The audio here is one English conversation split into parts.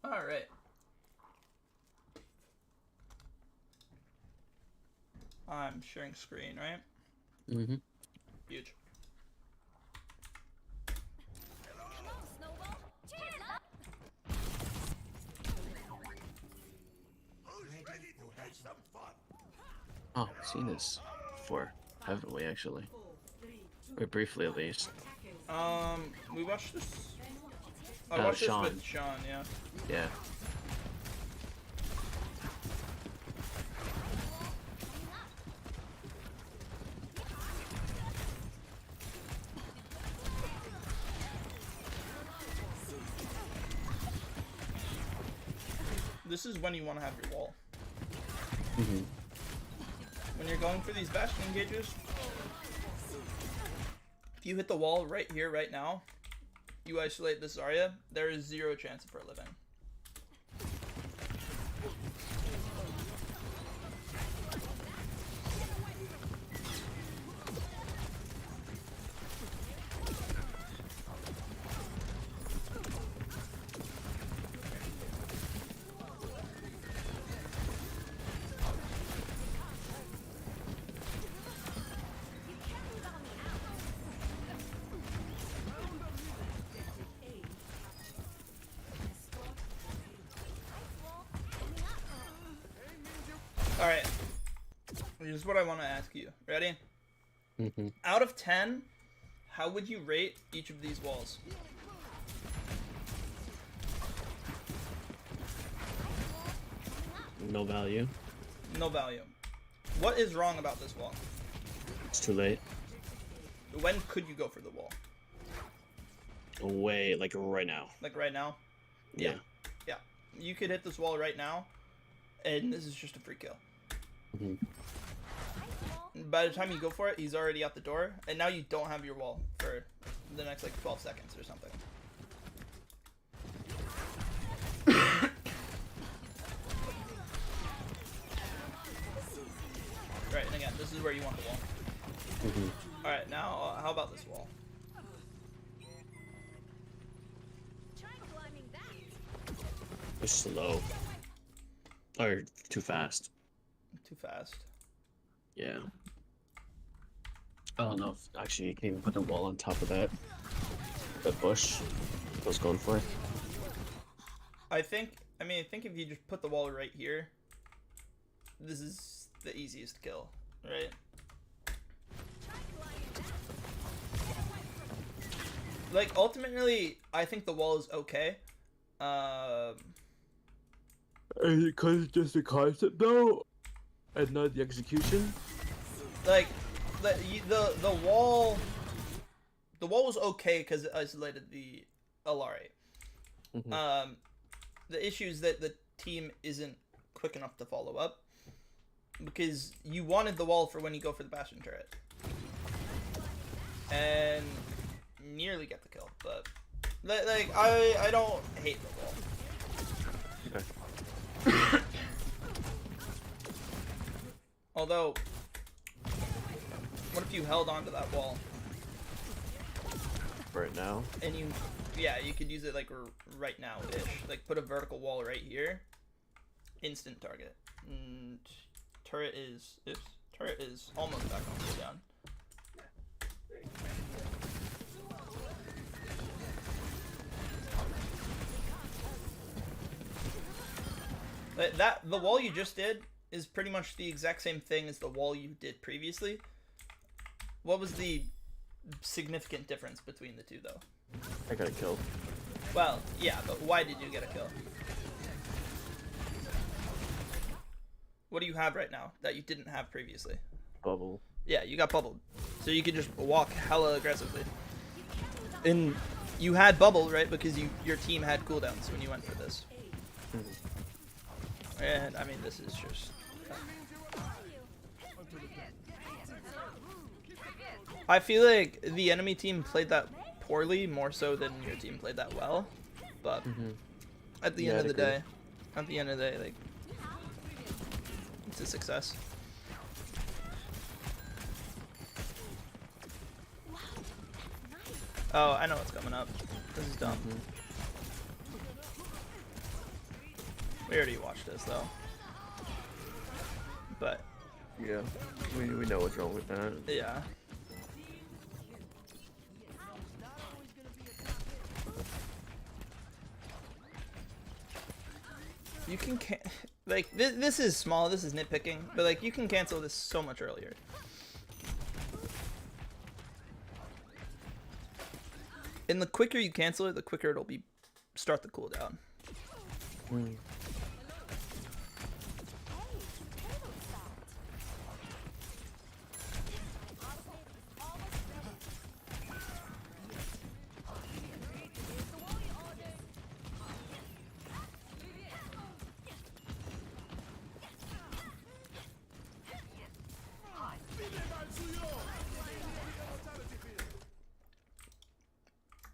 All right. I'm sharing screen, right? Mm-hmm. Huge. Oh, I've seen this before, haven't we, actually? Or briefly, at least. We watched this. I watched this Sean. with Sean, yeah. Yeah. This is when you want to have your wall. Mm-hmm. When you're going for these bastion engages, if you hit the wall right here, right now, you isolate this Zarya, there is 0 chance of her living. Alright. Here's what I want to ask you. Ready? Mm-hmm. Out of 10, how would you rate each of these walls? No value. No value. What is wrong about this wall? It's too late. When could you go for the wall? Away, like right now. Like right now? Yeah. Yeah. You could hit this wall right now, and this is just a free kill. Mm-hmm. By the time you go for it, he's already out the door, and now you don't have your wall for the next like 12 seconds or something. Right, and again, this is where you want the wall. Mm-hmm. Alright, now, how about this wall? It's slow. Or too fast. Too fast. Yeah. I don't know if actually you can even put the wall on top of that bush I was going for. I think if you just put the wall right here, this is the easiest kill, right? Like, ultimately, I think the wall is okay. Is it because it's just the concept though, and not the execution? Like, the wall was okay because it isolated the Alari. Mm-hmm. The issue is that the team isn't quick enough to follow up, because you wanted the wall for when you go for the Bastion turret, and nearly get the kill, but like I don't hate the wall. Okay. Although, what if you held onto that wall Right now. and you could use it like right now-ish, like put a vertical wall right here, instant target. And turret is almost back on cooldown. The wall you just did is pretty much the exact same thing as the wall you did previously. What was the significant difference between the two, though? I got a kill. Well, yeah, but why did you get a kill? What do you have right now that you didn't have previously? Bubble. Yeah, you got bubbled. So you could just walk hella aggressively. And you had bubble, right? Because your team had cooldowns when you went for this. Mm-hmm. And, I mean, this is just... I feel like the enemy team played that poorly, more so than your team played that well. But at the end of the day, like, it's a success. Oh, I know what's coming up. This is dumb. We already watched this though. But Yeah, we know what's wrong with that. yeah. You can like this is small. This is nitpicking, but like you can cancel this so much earlier. And the quicker you cancel it, the quicker it'll be start the cooldown. Mm.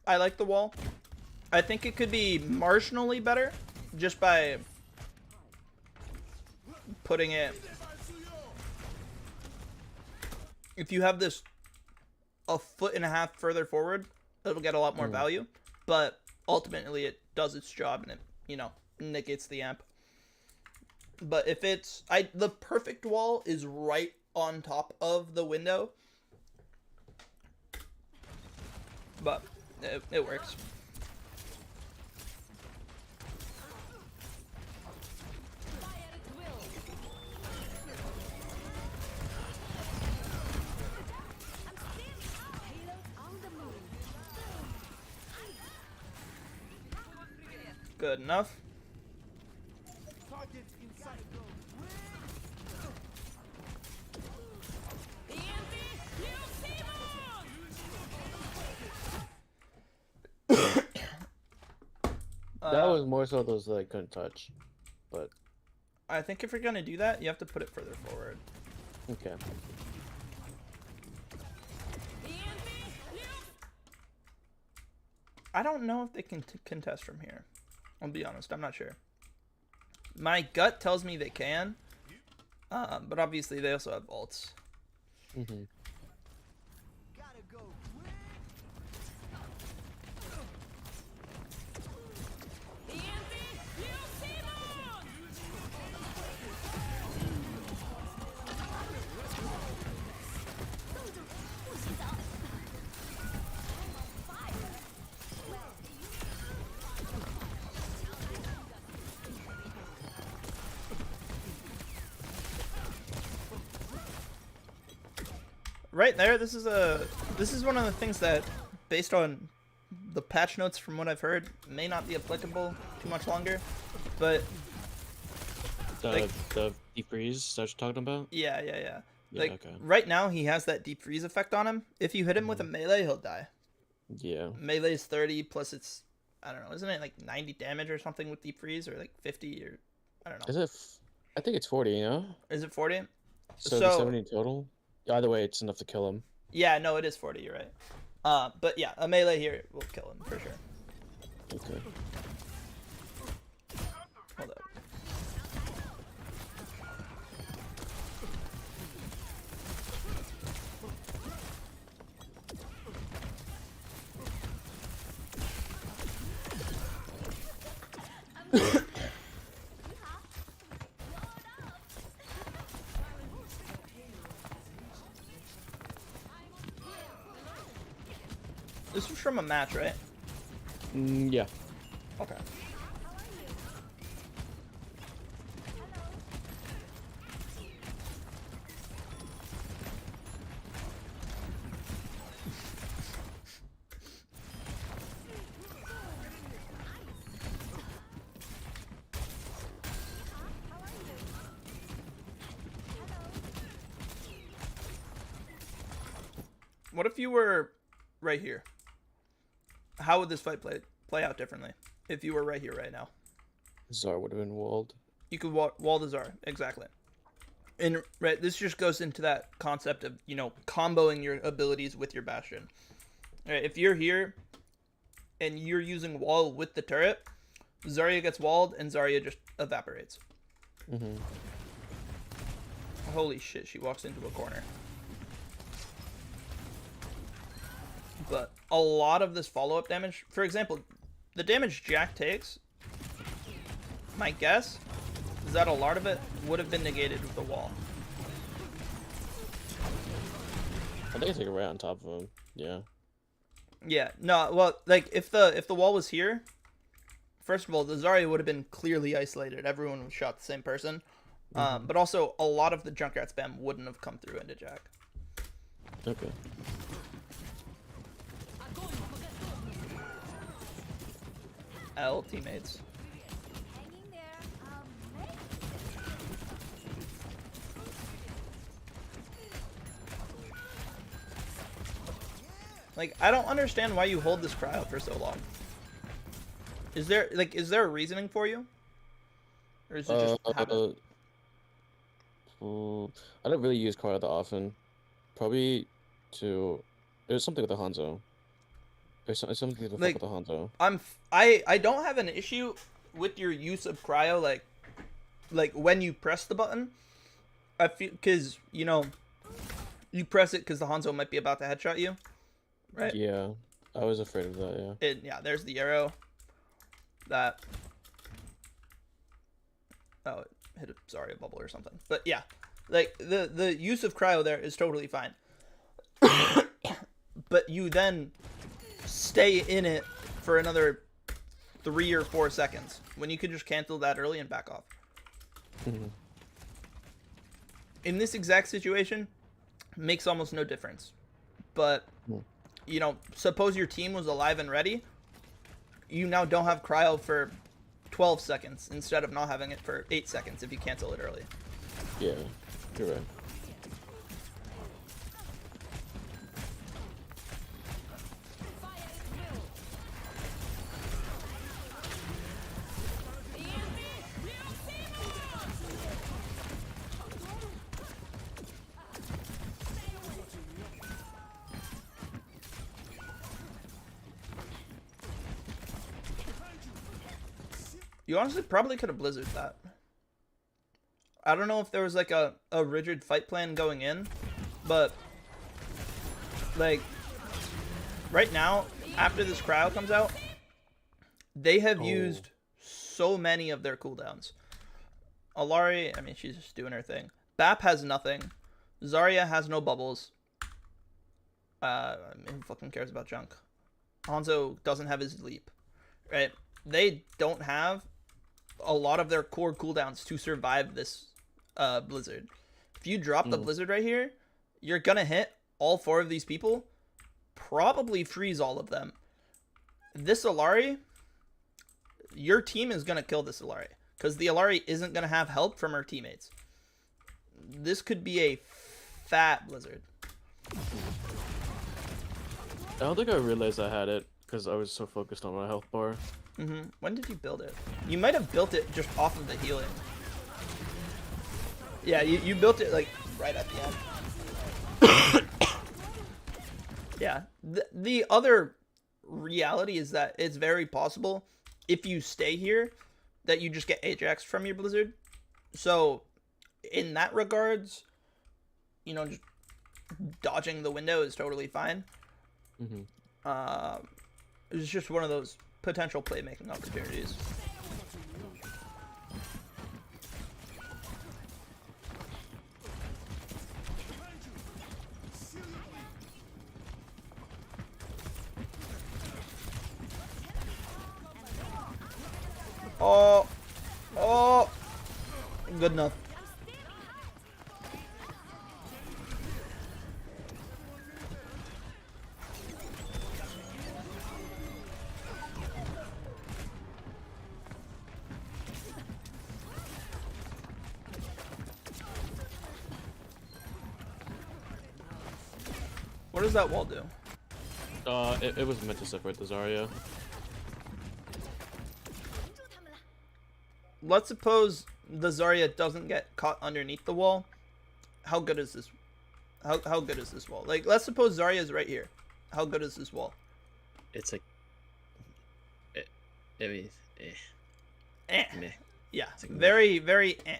I like the wall. I think it could be marginally better just by putting it. If you have this a foot and a half further forward, it'll get a lot more value. But ultimately, it does its job and it, you know, negates the amp. But if it's the perfect wall is right on top of the window. But it works. Good enough. That was more so those that I couldn't touch, but I think if you're gonna do that, you have to put it further forward. okay. I don't know if they can contest from here. I'll be honest, I'm not sure. My gut tells me they can, but obviously they also have ults. Mm-hmm. Right there, this is one of the things that, based on the patch notes from what I've heard, may not be applicable too much longer, but The deep freeze that you're talking about? yeah. Yeah, Like okay. right now, he has that deep freeze effect on him. If you hit him with a melee, he'll die. Yeah. Melee is 30 plus it's, I don't know, isn't it like 90 damage or something with deep freeze, or like 50 or I don't know. Is it? I think it's 40. You know? Is it 40? So the 70 total. Either way, it's enough to kill him. Yeah, no, it is 40. You're right. But yeah, a melee here will kill him for sure. Okay. Hold up. This was from a match, right? Yeah. Okay. What if you were right here? How would this fight play out differently if you were right here right now? Zar would have been walled. You could wall the Zar, exactly. And right, this just goes into that concept of, you know, comboing your abilities with your Bastion. Right, if you're here and you're using wall with the turret, Zarya gets walled and Zarya just evaporates. Mm-hmm. Holy shit, she walks into a corner. But a lot of this follow-up damage, for example, the damage Jack takes, my guess that a lot of it would have been negated with the wall. I think I take it right on top of him. Yeah. Yeah, no, well, like, if the wall was here, first of all, the Zarya would have been clearly isolated. Everyone would shot the same person. But also, a lot of the Junkrat spam wouldn't have come through into Jack. Okay. L teammates. Like, I don't understand why you hold this cryo for so long. Is there a reasoning for you? Or is it just habit? I don't really use cryo that often. Probably there's something with the Hanzo. There's something to fuck Like, with the Hanzo. I don't have an issue with your use of cryo, like when you press the button. I feel, because, you know, you press it because the Hanzo might be about to headshot you, right? Yeah, I was afraid of that. Yeah. Yeah, there's the arrow. That. Oh, it hit a bubble or something. But yeah, like the use of cryo there is totally fine. But you then stay in it for another 3 or 4 seconds when you could just cancel that early and back off. In this exact situation, makes almost no difference. But, you know, suppose your team was alive and ready. You now don't have cryo for 12 seconds instead of not having it for 8 seconds if you cancel it early. Yeah, you're right. You honestly probably could have blizzarded that. I don't know if there was like a rigid fight plan going in, but like right now, after this crowd comes out, they have used so many of their cooldowns. Alari, I mean, she's just doing her thing. Bap has nothing. Zarya has no bubbles. I mean, who fucking cares about junk? Hanzo doesn't have his leap, right? They don't have a lot of their core cooldowns to survive this blizzard. If you drop the blizzard right here, you're gonna hit all 4 of these people, probably freeze all of them. This Alari, your team is gonna kill this Alari because the Alari isn't gonna have help from her teammates. This could be a fat blizzard. I don't think I realized I had it because I was so focused on my health bar. When did you build it? You might have built it just off of the healing. Yeah, you built it like right at the end. Yeah. The other reality is that it's very possible if you stay here that you just get Ajax from your blizzard. So in that regards, you know, just dodging the window is totally fine. It's just one of those potential playmaking opportunities. Oh, good enough. What does that wall do? It was meant to separate the Zarya. Let's suppose the Zarya doesn't get caught underneath the wall. How good is this? How good is this wall? Like, let's suppose Zarya is right here. How good is this wall? It's like, I mean, meh. Yeah, It's like very, very eh.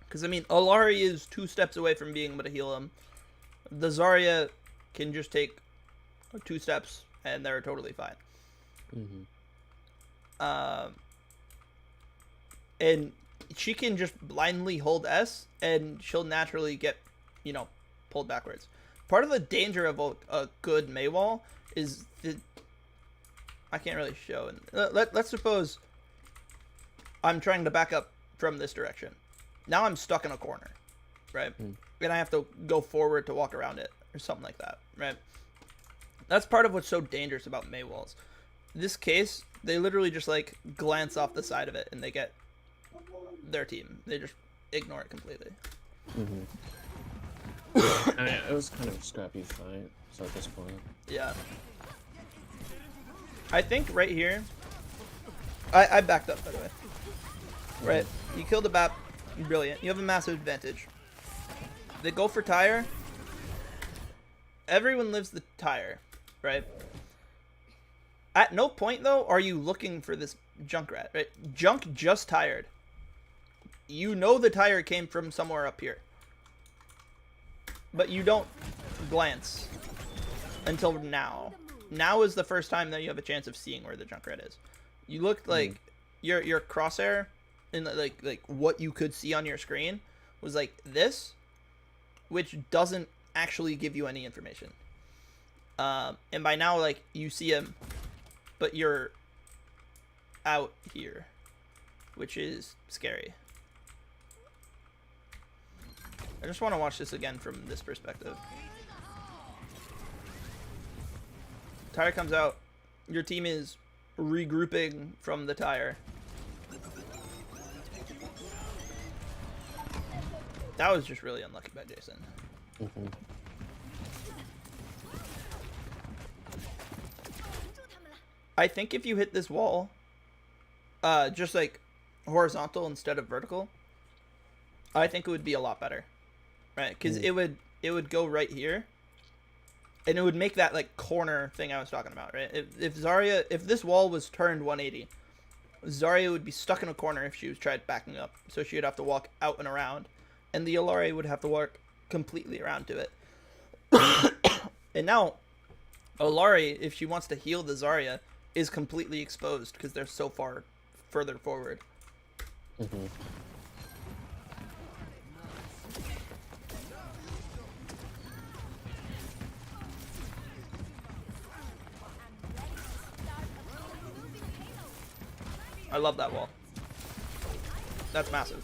Because, I mean, Alari is 2 steps away from being able to heal him. The Zarya can just take 2 steps, and they're totally fine. Mm-hmm. And she can just blindly hold S, and she'll naturally get, you know, pulled backwards. Part of the danger of a good Mei wall is that I can't really show. Let's suppose I'm trying to back up from this direction. Now I'm stuck in a corner, right? And I have to go forward to walk around it or something like that, right? That's part of what's so dangerous about Mei walls. This case, they literally just like glance off the side of it and they get their team. They just ignore it completely. I mean, it was kind of a scrappy fight, so at this point. Yeah. I think right here, I backed up, by the way. Right, you killed the BAP, brilliant. You have a massive advantage. They go for tire. Everyone lives the tire, right? At no point, though, are you looking for this Junkrat, right? Junk just tired. You know the tire came from somewhere up here. But you don't glance until now. Now is the first time that you have a chance of seeing where the Junkrat is. You looked like your crosshair and like what you could see on your screen was like this, which doesn't actually give you any information. And by now, like, you see him, but you're out here, which is scary. I just want to watch this again from this perspective. Tire comes out. Your team is regrouping from the tire. That was just really unlucky by Jason. I think if you hit this wall, just like horizontal instead of vertical, I think it would be a lot better, right? Because it would go right here, and it would make that like corner thing I was talking about, right? If this wall was turned 180, Zarya would be stuck in a corner if she was tried backing up, so she would have to walk out and around, and the Illari would have to walk completely around to it. And now, Illari, if she wants to heal the Zarya, is completely exposed because they're so far further forward. I love that wall. That's massive.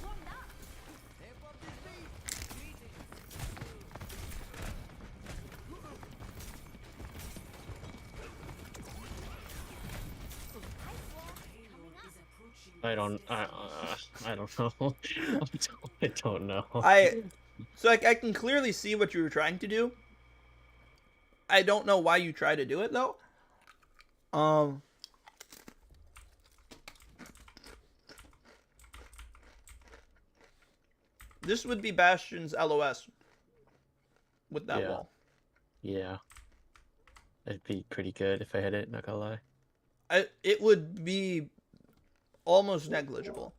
I don't know. I don't know. So I can clearly see what you were trying to do. I don't know why you try to do it though. This would be Bastion's LOS with that wall. Yeah. It'd be pretty good if I hit it, not gonna lie. It would be almost negligible.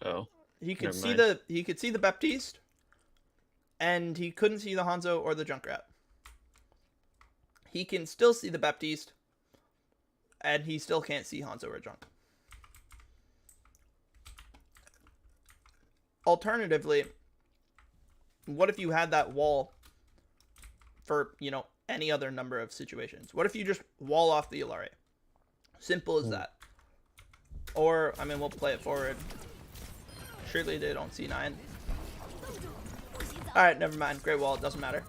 Oh. He could see the Baptiste, and he couldn't see the Hanzo or the Junkrat. He can still see the Baptiste, and he still can't see Hanzo or Junk. Alternatively, what if you had that wall for, you know, any other number of situations? What if you just wall off the Illari? Simple as that. Or, I mean, we'll play it forward. Surely they don't C9. Alright, never mind. Great wall, it doesn't matter.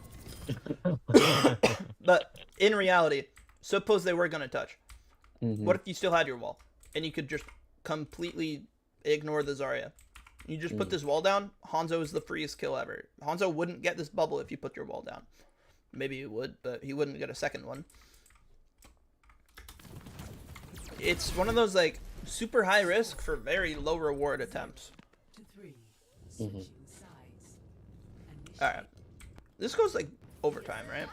But in reality, suppose they were going to touch. What if you still had your wall? And you could just completely ignore the Zarya? You just put this wall down, Hanzo is the freest kill ever. Hanzo wouldn't get this bubble if you put your wall down. Maybe he would, but he wouldn't get a second one. It's one of those, like, super high risk for very low reward attempts. Alright. This goes, like, overtime, right?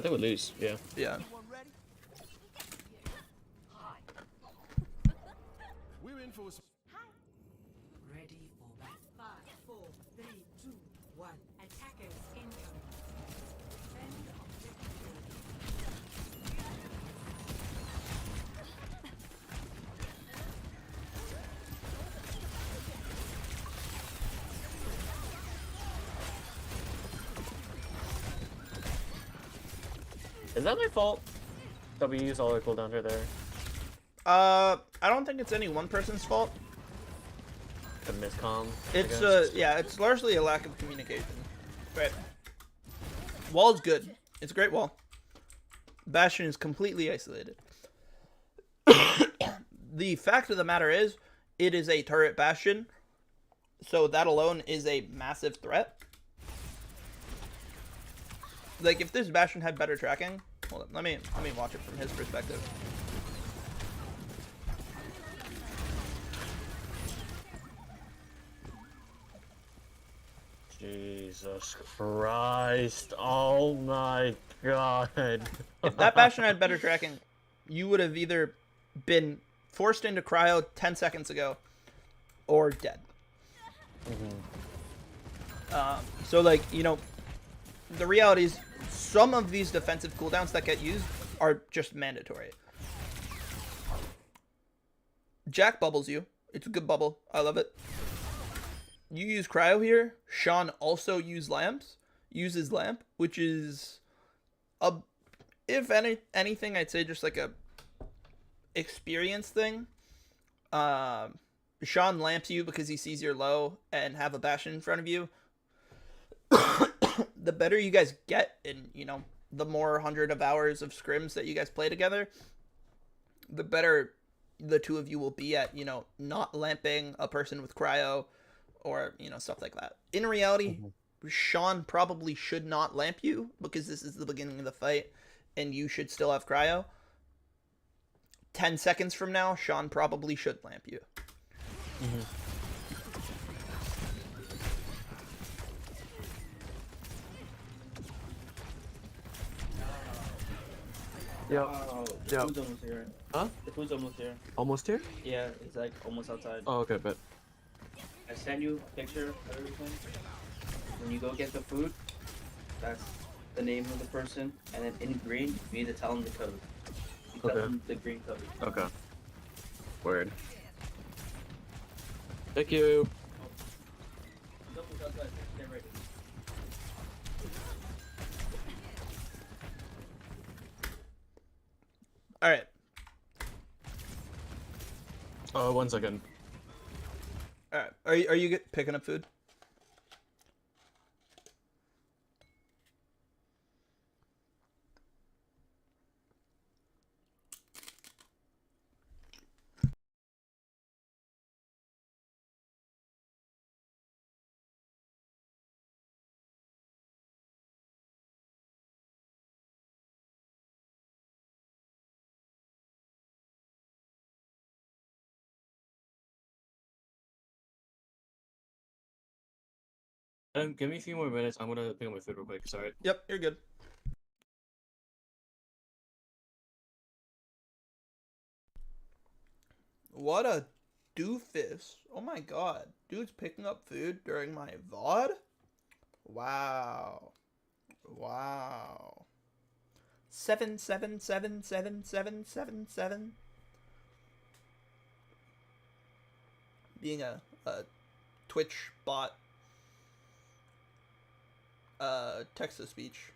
They would lose, yeah. Yeah. We're in for Ready for battle. 5, 4, 3, 2, 1. Attackers incoming. Defend objective. Is that my fault? That we use all our cooldowns right there? I don't think it's any one person's fault. The miscom. It's yeah, it's largely a lack of communication. Right. Wall's good. It's a great wall. Bastion is completely isolated. The fact of the matter is, it is a turret Bastion, so that alone is a massive threat. Like, if this Bastion had better tracking, hold on, let me watch it from his perspective. Jesus Christ! Oh my God! If that Bastion had better tracking, you would have either been forced into cryo 10 seconds ago, or dead. So, like, you know, the reality is, some of these defensive cooldowns that get used are just mandatory. Jack bubbles you. It's a good bubble. I love it. You use cryo here. Sean also uses lamp, which is a, if anything, I'd say just like a experience thing. Sean lamps you because he sees you're low and have a Bastion in front of you. The better you guys get, in, you know, the more 100 of hours of scrims that you guys play together, the better the two of you will be at, you know, not lamping a person with cryo, or, you know, stuff like that. In reality, Sean probably should not lamp you because this is the beginning of the fight and you should still have cryo. 10 seconds from now, Sean probably should lamp you. The food's almost here. Huh? The food's almost here. Almost here? Yeah, it's like almost outside. Oh, okay, but I send you a picture of everything. When you go get the food, that's the name of the person, and then in green, you need to tell them the code. You tell Okay. them the green code. okay. Word. Thank you. It's almost outside. Get ready. All right. 1 second. All right. Are you picking up food? Give me a few more minutes. I'm gonna pick up my food real quick. Sorry. Yep, you're good. What a doofus. Oh my god. Dude's picking up food during my VOD? Wow. Wow. 7777777. Being a Twitch bot. Text to speech.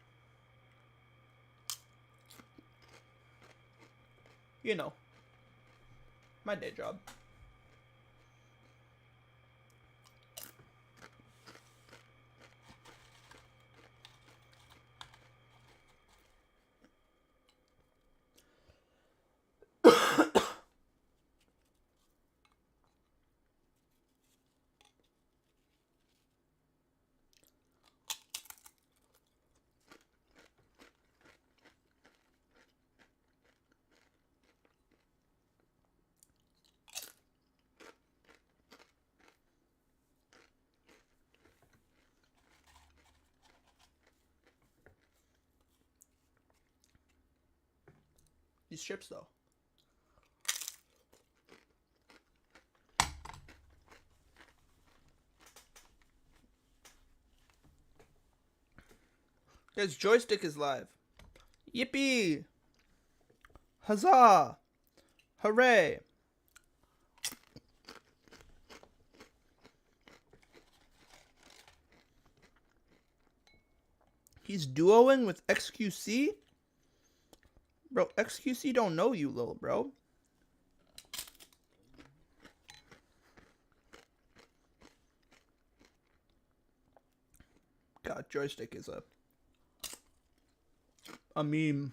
You know. My day job. These chips, though. His joystick is live. Yippee! Huzzah! Hooray! He's duoing with XQC? Bro, XQC don't know you, little bro. God, joystick is a meme.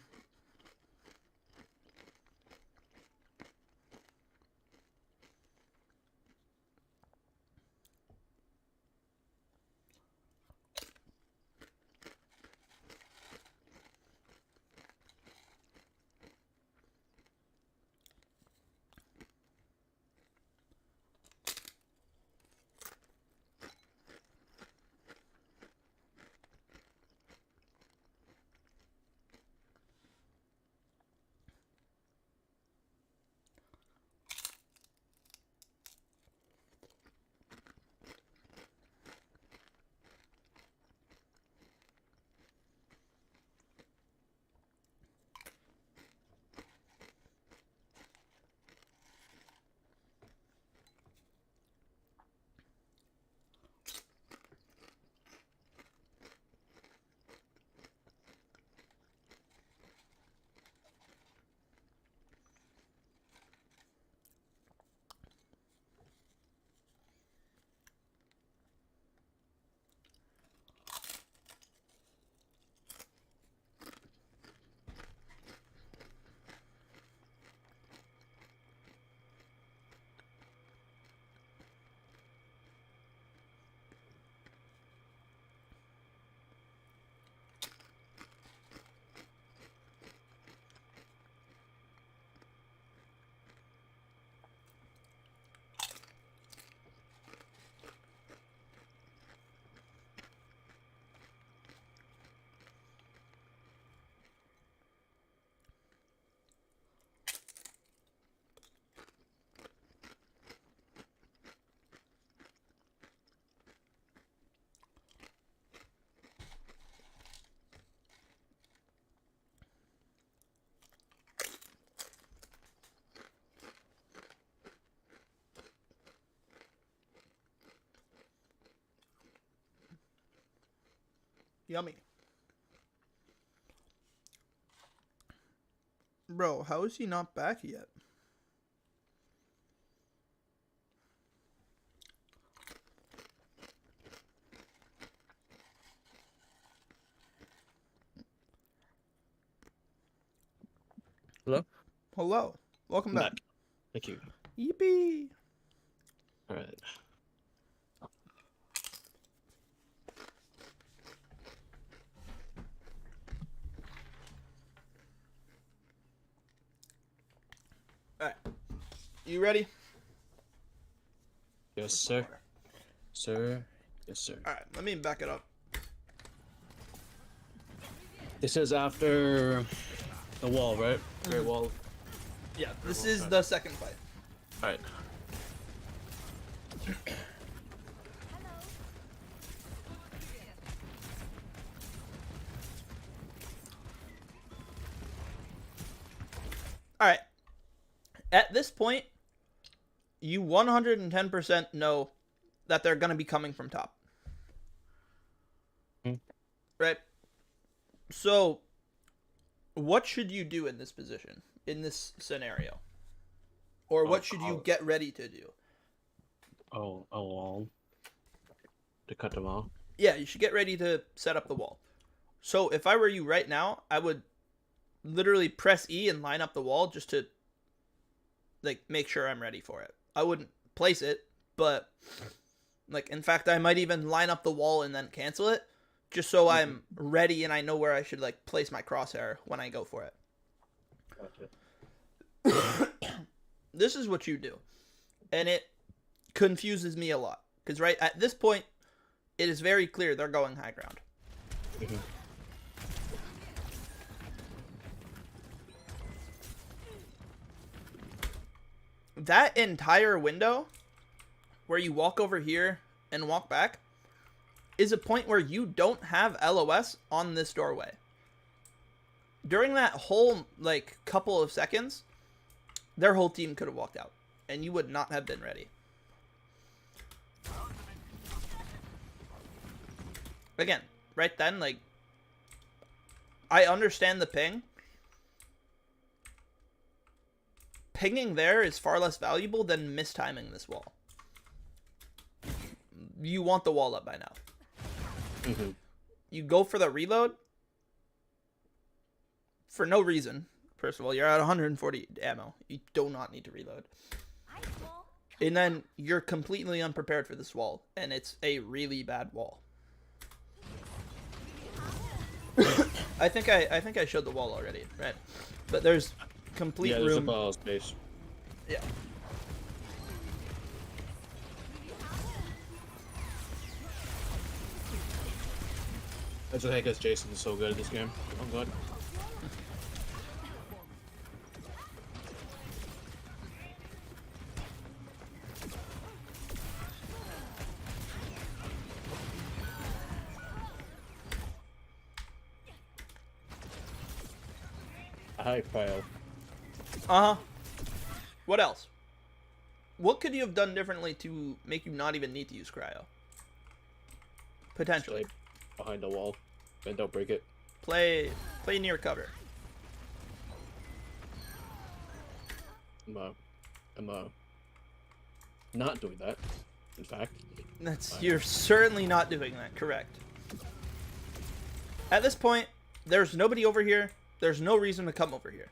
Yummy. Bro, how is he not back yet? Hello? Hello. Welcome I'm back. back. Thank you. Yippee. Alright. Alright. You ready? Yes, sir. Sir. Yes, sir. Alright, let me back it up. This is after the wall, right? Great wall. Yeah, this is the second fight. Alright. Alright. At this point, you 110% know that they're going to be coming from top. Right? So, what should you do in this position, in this scenario? Or what should you get ready to do? Oh, a wall. To cut them off. Yeah, you should get ready to set up the wall. So, if I were you right now, I would literally press E and line up the wall just to like make sure I'm ready for it. I wouldn't place it, but like in fact I might even line up the wall and then cancel it just so I'm ready and I know where I should like place my crosshair when I go for it. Gotcha. This is what you do. And it confuses me a lot cuz right at this point it is very clear they're going high ground. That entire window where you walk over here and walk back is a point where you don't have LOS on this doorway. During that whole like couple of seconds, their whole team could have walked out and you would not have been ready. Again, right then, like I understand the ping, pinging there is far less valuable than mistiming this wall. You want the wall up by now. Mm-hmm. You go for the reload for no reason. First of all, you're at 140 ammo. You do not need to reload. And then you're completely unprepared for this wall, and it's a really bad wall. I think I showed the wall already, right? But there's complete Yeah, there's a room. ball space. Yeah. That's what I guess Jason is so good at this game. Oh god. Hi, Kyle. Uh-huh. What else? What could you have done differently to make you not even need to use cryo? Potentially. Stay behind the wall. Then don't break it. Play near cover. I'm not doing that. In fact. You're certainly not doing that, correct. At this point, there's nobody over here. There's no reason to come over here.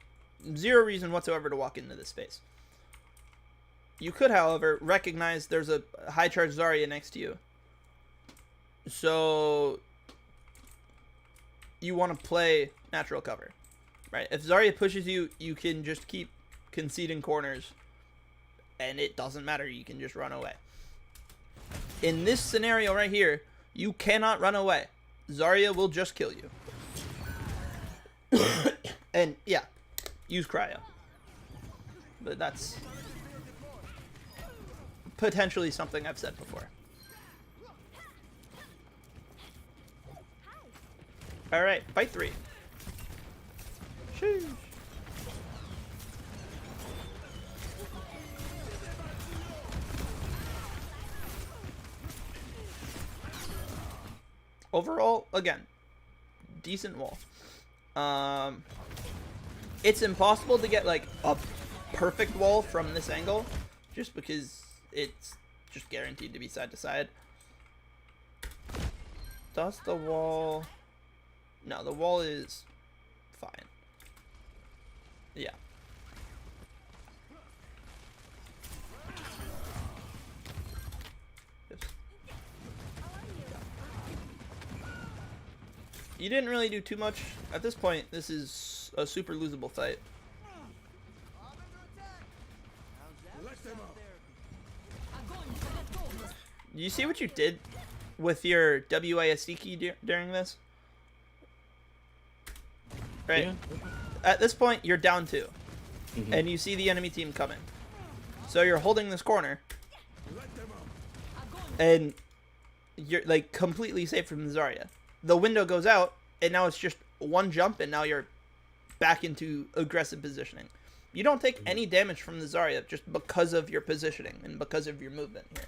Zero reason whatsoever to walk into this space. You could, however, recognize there's a high charge Zarya next to you. So you want to play natural cover, right? If Zarya pushes you, you can just keep conceding corners, and it doesn't matter. You can just run away. In this scenario right here, you cannot run away. Zarya will just kill you. And yeah, use cryo. But that's potentially something I've said before. Alright, fight 3. Sheesh. Overall, again, decent wall. It's impossible to get like a perfect wall from this angle, just because it's just guaranteed to be side to side. Does the wall? No, the wall is fine. Yeah. You didn't really do too much. At this point, this is a super losable fight. You see what you did with your WASD key during this? Right? Yeah. At this point, you're down 2. Mm-hmm. And you see the enemy team coming. So you're holding this corner. And you're like completely safe from the Zarya. The window goes out, and now it's just one jump, and now you're back into aggressive positioning. You don't take any damage from the Zarya just because of your positioning and because of your movement here.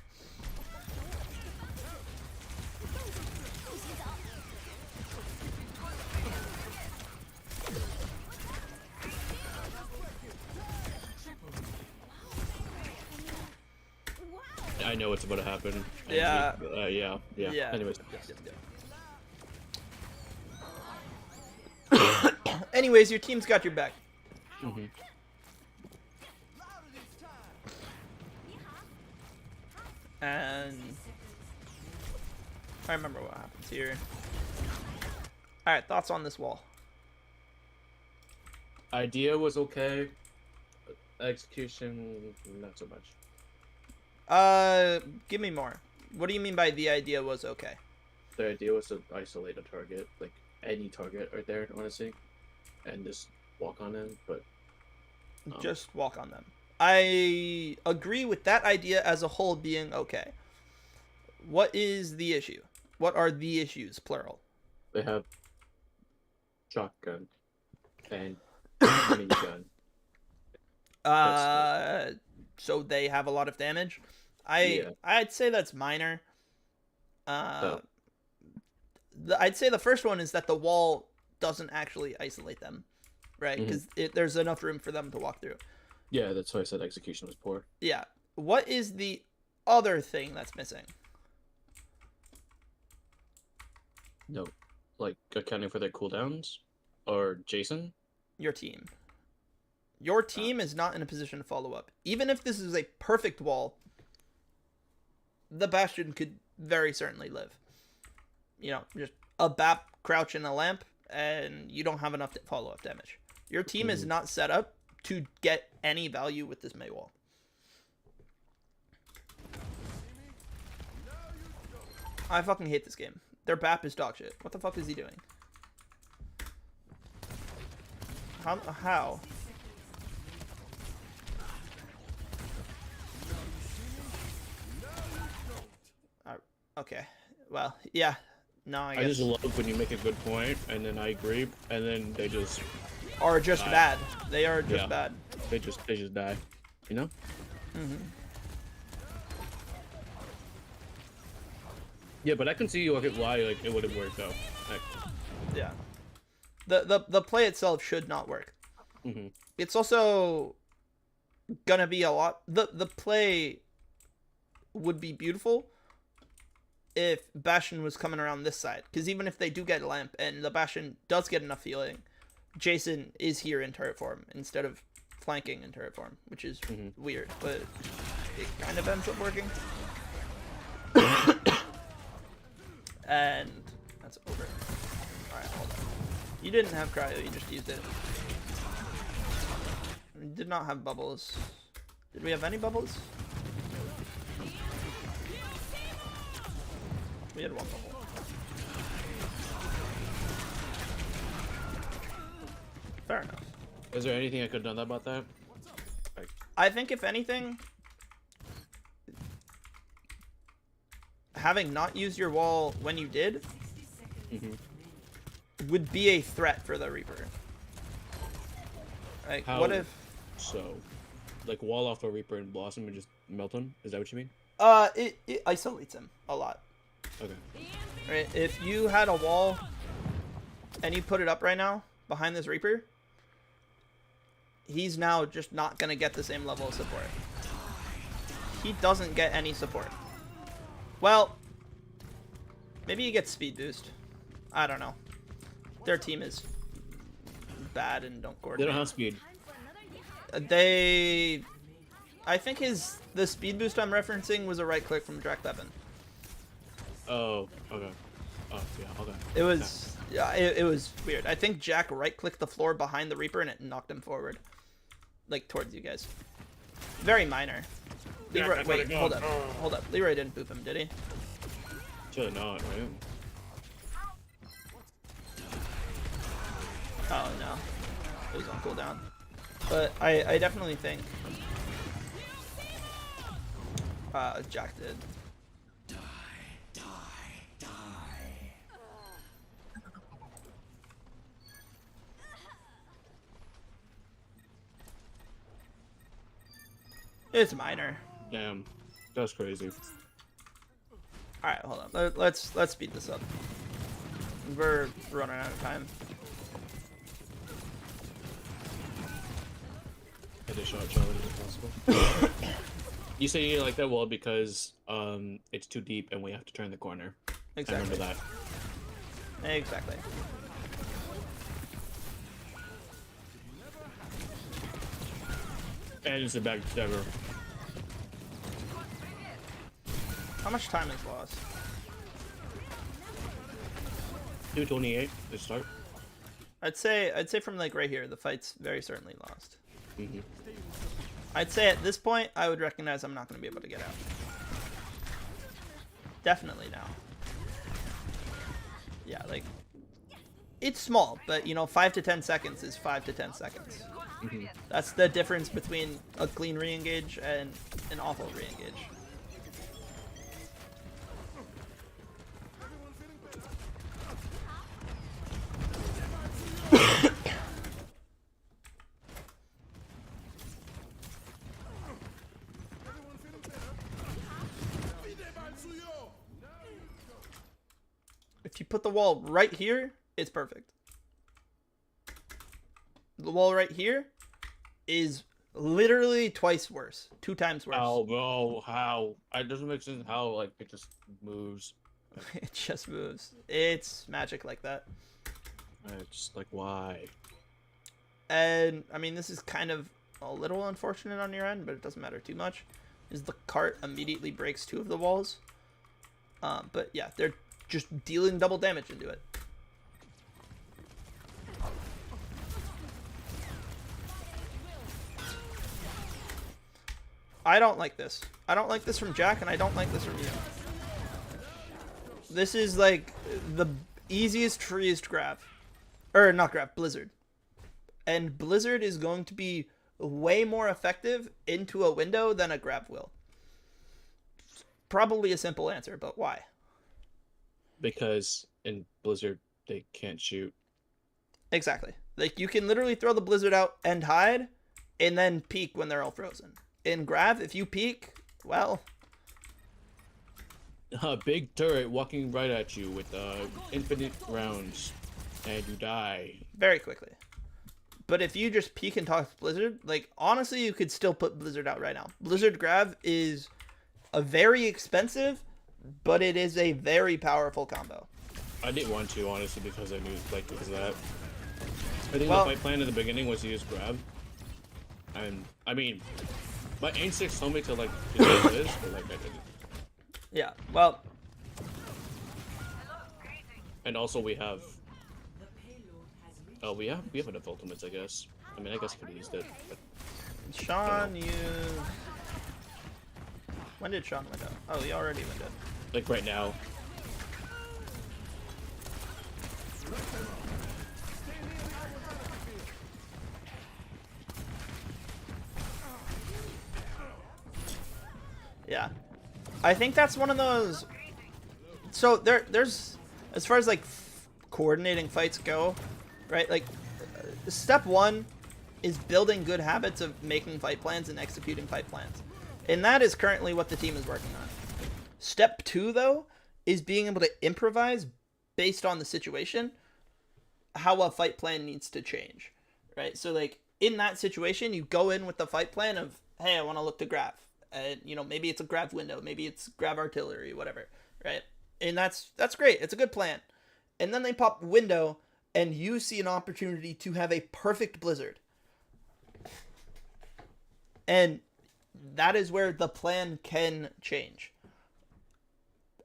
I know what's about to happen. And Yeah. Yeah. Anyways. Anyways, your team's got your back. Mm-hmm. And I remember what happens here. Alright, thoughts on this wall? Idea was okay. Execution, not so much. Give me more. What do you mean by the idea was okay? The idea was to isolate a target, like any target right there, honestly, and just walk on them, but... Just walk on them. I agree with that idea as a whole being okay. What is the issue? What are the issues, plural? They have shotgun and minigun. So they have a lot of damage. Yeah. I'd say that's minor. Oh. I'd say the first one is that the wall doesn't actually isolate them, right? Because there's enough room for them to walk through. Yeah, that's why I said execution was poor. Yeah. What is the other thing that's missing? No, like accounting for their cooldowns, or Jason. Your team. Your team is not in a position to follow up. Even if this is a perfect wall, the Bastion could very certainly live. You know, just a BAP crouch in a lamp, and you don't have enough follow-up damage. Your team is not set up to get any value with this Mei wall. I fucking hate this game. Their BAP is dog shit. What the fuck is he doing? How? Okay. Well, yeah. No, I I guess. just love when you make a good point, and then I agree, and then they just Are just die. bad. They are just Yeah. bad. they just die, you know. Yeah, but I can see why like it wouldn't work though. Like, Yeah. The play itself should not work. mhm. It's also gonna be a lot. The play would be beautiful if Bastion was coming around this side, because even if they do get lamp and the Bastion does get enough healing, Jason is here in turret form instead of flanking in turret form, which is weird, but it kind of ends up working. And that's over. Alright, hold on. You didn't have cryo, you just used it. We did not have bubbles. Did we have any bubbles? We had one bubble. Fair enough. Is there anything I could have done about that? Like, I think if anything, having not used your wall when you did would be a threat for the Reaper. Like, how what if... so? Like wall off a Reaper and Blossom and just melt him? Is that what you mean? It isolates him a lot. Okay. Right? If you had a wall and you put it up right now behind this Reaper, he's now just not going to get the same level of support. He doesn't get any support. Well, maybe he gets speed boost. I don't know. Their team is bad and don't They coordinate. don't have speed. I think the speed boost I'm referencing was a right click from Drac Levin. Oh, okay. Oh, yeah, okay. It was yeah, it was weird. I think Jack right clicked the floor behind the Reaper and it knocked him forward, like towards you guys. Very minor. Jack, Leroy, I gotta wait, go. hold up. Leroy didn't boop him, did he? Should not, right? Oh no, it was on cooldown. But I definitely think Jack did. It's minor. Damn, that's crazy. All right, hold on. Let's speed this up. We're running out of time. I just shot Charlie if possible. You say you like that wall because it's too deep and we have to turn the corner. I Exactly. remember that. Exactly. And it's a back ever. How much time is lost? 2:28 to start. I'd say from like right here, the fight's very certainly lost. Mhm. I'd say at this point, I would recognize I'm not going to be able to get out. Definitely now. Yeah, like it's small, but you know, 5 to 10 seconds is 5 to 10 seconds. That's the difference between a clean re-engage and an awful re-engage. If you put the wall right here, it's perfect. The wall right here is Literally twice worse. 2 times worse. Oh no, how? It doesn't make sense how like it just moves. It just moves. It's magic like that. It's like why? And I mean, this is kind of a little unfortunate on your end, but it doesn't matter too much. Is the cart immediately breaks 2 of the walls. But yeah, they're just dealing double damage into it. I don't like this. I don't like this from Jack, and I don't like this from you. This is like the easiest, freest grab. Or not grab, Blizzard. And Blizzard is going to be way more effective into a window than a grab will. Probably a simple answer, but why? Because in Blizzard they can't shoot. Exactly. Like, you can literally throw the Blizzard out and hide, and then peek when they're all frozen. In Grav, if you peek, well... A big turret walking right at you with infinite rounds, and you die. Very quickly. But if you just peek and toss Blizzard, like, honestly, you could still put Blizzard out right now. Blizzard Grav is a very expensive, but it is a very powerful combo. I didn't want to, honestly, because I knew, like, because of that. I think Well, the fight plan in the beginning was to use grab. And, I mean, my instincts told me to, like, do this, but, like, I didn't. Yeah, well... And also we have... The payload has reached Oh, we have enough ultimates, I guess. I mean, I guess I could have used it, but... Sean, you... When did Sean win it? Oh, he already went it. Like, right now. Yeah. I think that's one of those... So, there's... As far as, like, coordinating fights go, right? Like, step 1 is building good habits of making fight plans and executing fight plans. And that is currently what the team is working on. Step 2, though, is being able to improvise based on the situation how a fight plan needs to change, right? So, like, in that situation, you go in with the fight plan of, hey, I want to look to grab. And, you know, maybe it's a grab window, maybe it's grab artillery, whatever, right? And that's great. It's a good plan. And then they pop window, and you see an opportunity to have a perfect Blizzard. And that is where the plan can change.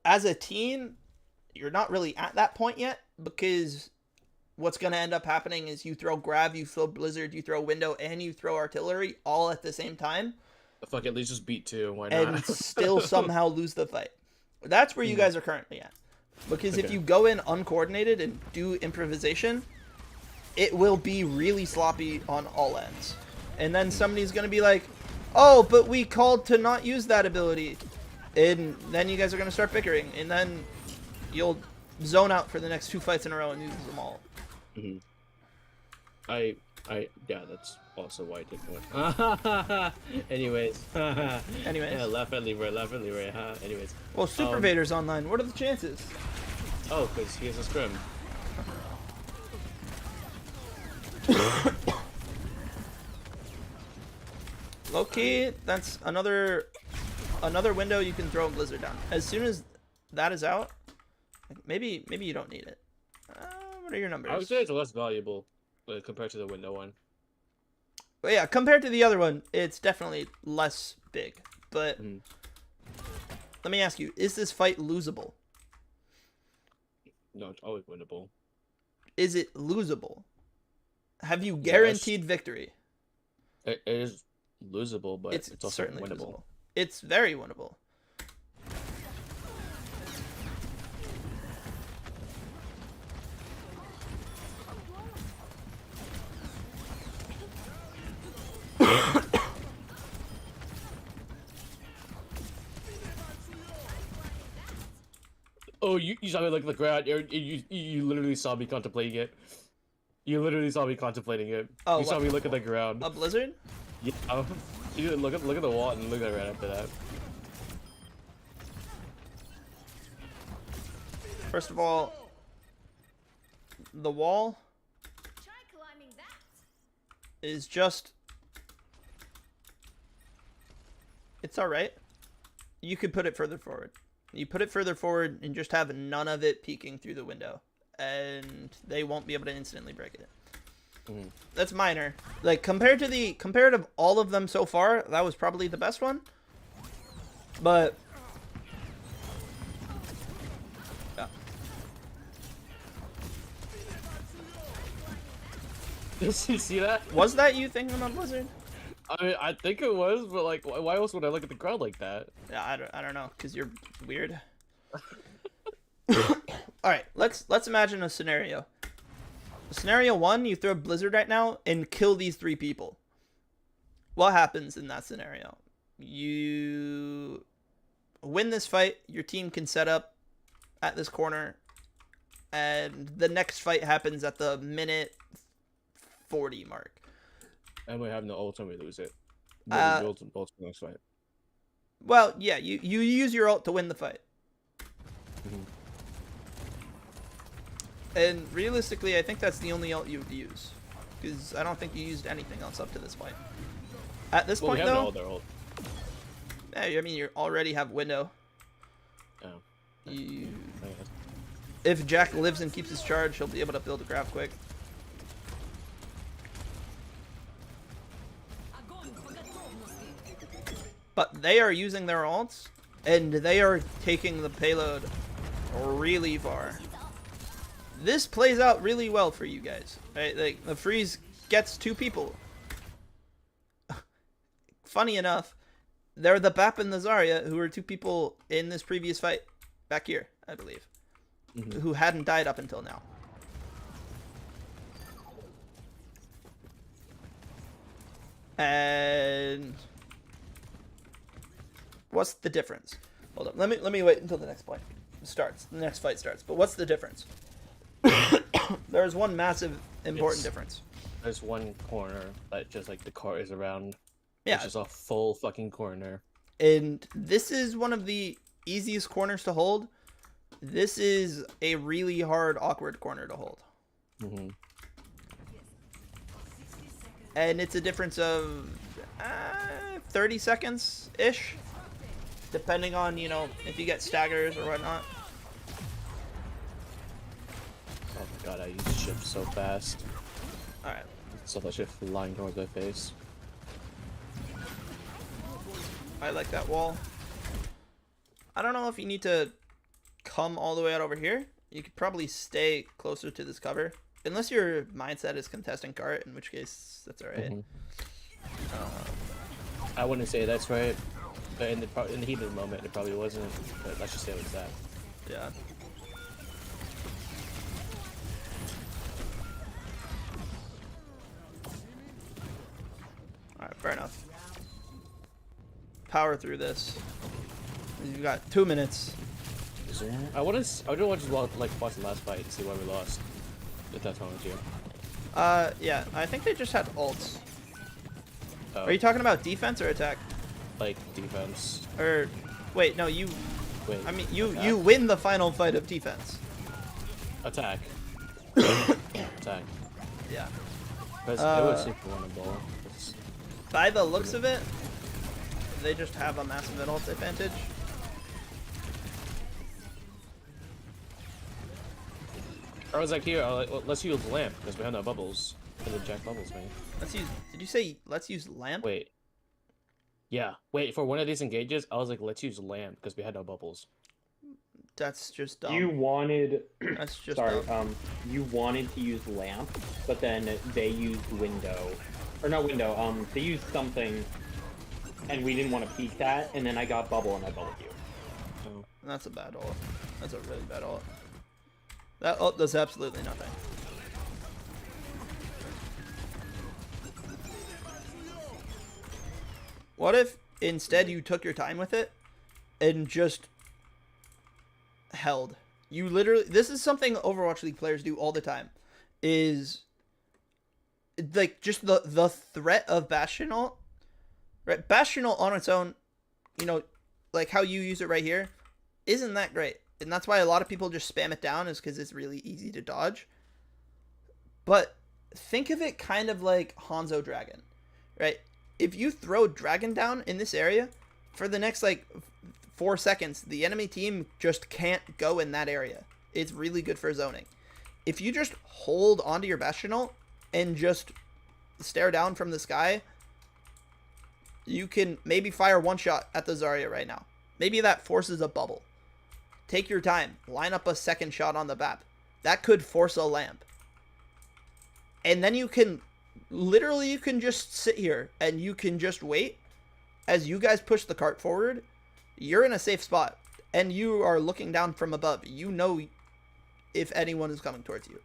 As a team, you're not really at that point yet, because what's going to end up happening is you throw grab, you throw Blizzard, you throw window, and you throw artillery all at the same time. Fuck, at least just beat 2, why not? And still somehow lose the fight. That's where you guys are currently at. Because if you go in uncoordinated and do improvisation, it will be really sloppy on all ends. And then somebody's going to be like, oh, but we called to not use that ability. And then you guys are going to start bickering. And then you'll zone out for the next 2 fights in a row and lose them all. Mm-hmm. Yeah, that's also why I didn't win. Anyways. Anyways. Yeah, laugh at Leroy, huh? Anyways. Well, Super Vader's online. What are the chances? Oh, because he has a scrim. Low-key, that's another window you can throw a Blizzard down. As soon as that is out, maybe you don't need it. What are your numbers? I would say it's less valuable compared to the window one. But yeah, compared to the other one, it's definitely less big. But let me ask you, is this fight losable? No, it's always winnable. Is it losable? Have you guaranteed victory? It is losable, but it's also certainly winnable. losable. It's very winnable. Oh, you saw me look at the ground. You literally saw me contemplating it. You literally saw me contemplating it. Oh, you saw what? me look at the ground. A Blizzard? Yeah. You look at the wall and look at it right after that. First of all, the wall Try climbing that. is just It's all right. You could put it further forward. You put it further forward and just have none of it peeking through the window, and they won't be able to instantly break it. That's minor. Like compared to all of them so far, that was probably the best one. But yeah. Did you see that? Was that you thinking about Blizzard? I mean, I think it was, but like, why else would I look at the crowd like that? Yeah, I don't know, cause you're weird. All right, let's imagine a scenario. Scenario 1, you throw Blizzard right now and kill these 3 people. What happens in that scenario? You win this fight, your team can set up at this corner, and the next fight happens at the minute 40 mark. And we have no ult and we lose it. Ult in the next fight. Well, yeah, you use your ult to win the fight. And realistically, I think that's the only ult you would use, because I don't think you used anything else up to this point. At this point, we have though, no other ult. yeah, I mean, you already have window. Oh. You, if Jack lives and keeps his charge, he'll be able to build a grab quick. But they are using their ults, and they are taking the payload really far. This plays out really well for you guys, right? Like, the freeze gets 2 people. Funny enough, they're the Bap and the Zarya, who were 2 people in this previous fight, back here, I believe, who hadn't died up until now. And what's the difference? Hold up, let me wait until the next point starts. The next fight starts. But what's the difference? There's one massive important difference. There's one corner that just like the car is around. Yeah. It's just a full fucking corner. And this is one of the easiest corners to hold. This is a really hard, awkward corner to hold. And it's a difference of 30 seconds-ish, depending on, you know, if you get staggers or whatnot. Oh my god, I use ship so fast. Alright. So that shit flying towards my face. I like that wall. I don't know if you need to come all the way out over here. You could probably stay closer to this cover. Unless your mindset is contesting cart, in which case, that's alright. I wouldn't say that's right, but in the heat of the moment, it probably wasn't. But let's just say it was that. Yeah. Alright, fair enough. Power through this. You've got 2 minutes. I do want to just watch the last fight and see why we lost. If that's wrong with you. Yeah, I think they just had ults. Oh, Are you talking about defense or attack? like defense? Or, wait, no, you. Wait. I mean, you attack. you win the final fight of defense. Attack. Attack. Yeah. Because it was super winnable. By the looks of it, they just have a massive ult advantage. I was like, here, let's use lamp because we have no bubbles. Because of Jack bubbles, man. Let's use. Did you say let's use lamp? Wait. Yeah. Wait, for one of these engages, I was like, let's use lamp because we had no bubbles. That's just dumb. You wanted, That's just sorry, dumb. you wanted to use lamp, but then they used window, or not window. They used something, and we didn't want to peek that, and then I got bubble and I bubbled you. Oh. That's a bad ult. That's a really bad ult. That ult does absolutely nothing. What if instead you took your time with it and just held? You literally, this is something Overwatch League players do all the time, is like just the threat of Bastion ult, right? Bastion ult on its own, you know, like how you use it right here, isn't that great. And that's why a lot of people just spam it down, is because it's really easy to dodge. But think of it kind of like Hanzo Dragon, right? If you throw Dragon down in this area, for the next like 4 seconds, the enemy team just can't go in that area. It's really good for zoning. If you just hold onto your Bastional and just stare down from the sky, you can maybe fire one shot at the Zarya right now. Maybe that forces a bubble. Take your time. Line up a second shot on the BAP. That could force a lamp. And then you can, literally you can just sit here and you can just wait. As you guys push the cart forward, you're in a safe spot. And you are looking down from above. You know if anyone is coming towards you.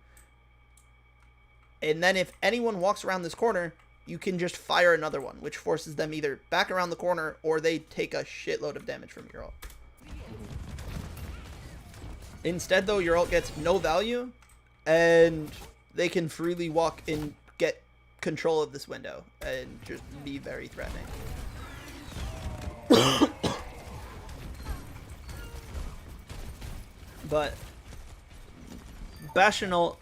And then if anyone walks around this corner, you can just fire another one, which forces them either back around the corner or they take a shitload of damage from your ult. Instead, though, your ult gets no value, and they can freely walk and get control of this window and just be very threatening. But Bastion ult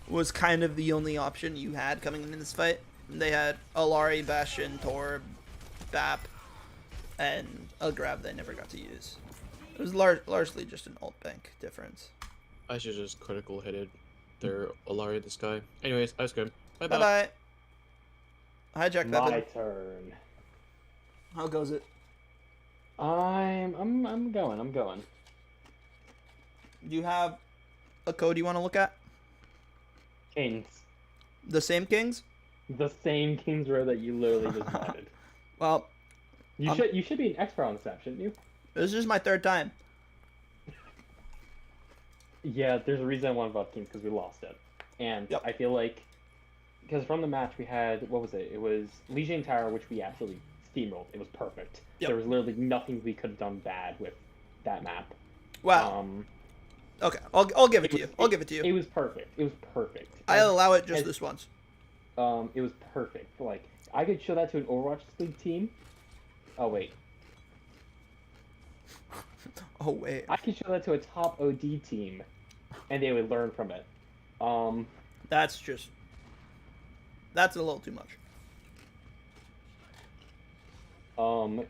was kind of the only option you had coming into this fight. They had Alari, Bastion, Torb, BAP, and a grab they never got to use. It was largely just an ult bank difference. I should just critical hitted their Alari this guy. Anyways, ice cream. Bye Bye bye. bye. Hijack My Pepin. turn. How goes it? I'm going. Do you have a code you want to look at? Kings. The same kings? The same Kings row that you literally just wanted. Well, You should be an expert on this map, shouldn't you? this is my third time. Yeah, there's a reason I wanted Buff Kings because we lost it. And Yep. I feel like because from the match we had, what was it? It was Legion Tower, which we absolutely steamrolled. It was perfect. Yep. There was literally nothing we could have done bad with that map. Wow. Okay, I'll give it to you. I'll give it to It you. was perfect. It was perfect. I'll allow it just and- this once. It was perfect. Like I could show that to an Overwatch League team. Oh wait, Oh wait. I could show that to a top OD team, and they would learn from it. That's a little too much.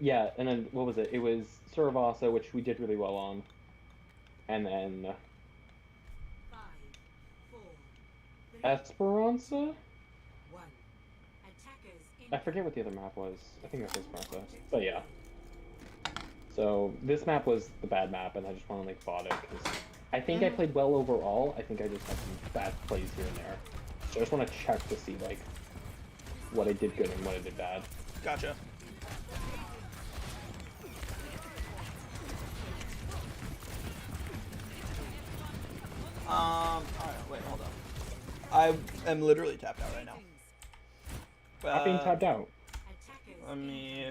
Yeah, and then what was it? It was Suravasa, which we did really well on, and then 5, 4, 3, Esperanza. 1. Attackers in. I forget what the other map was. I think it was Esperanza. But yeah. So this map was the bad map, and I just want to like bought it because I think I played well overall. I think I just had some bad plays here and there. So I just want to check to see like what I did good and what I did bad. Gotcha. Alright, wait, hold on. I am literally tapped out right now. Stop being tapped out. Attackers Let me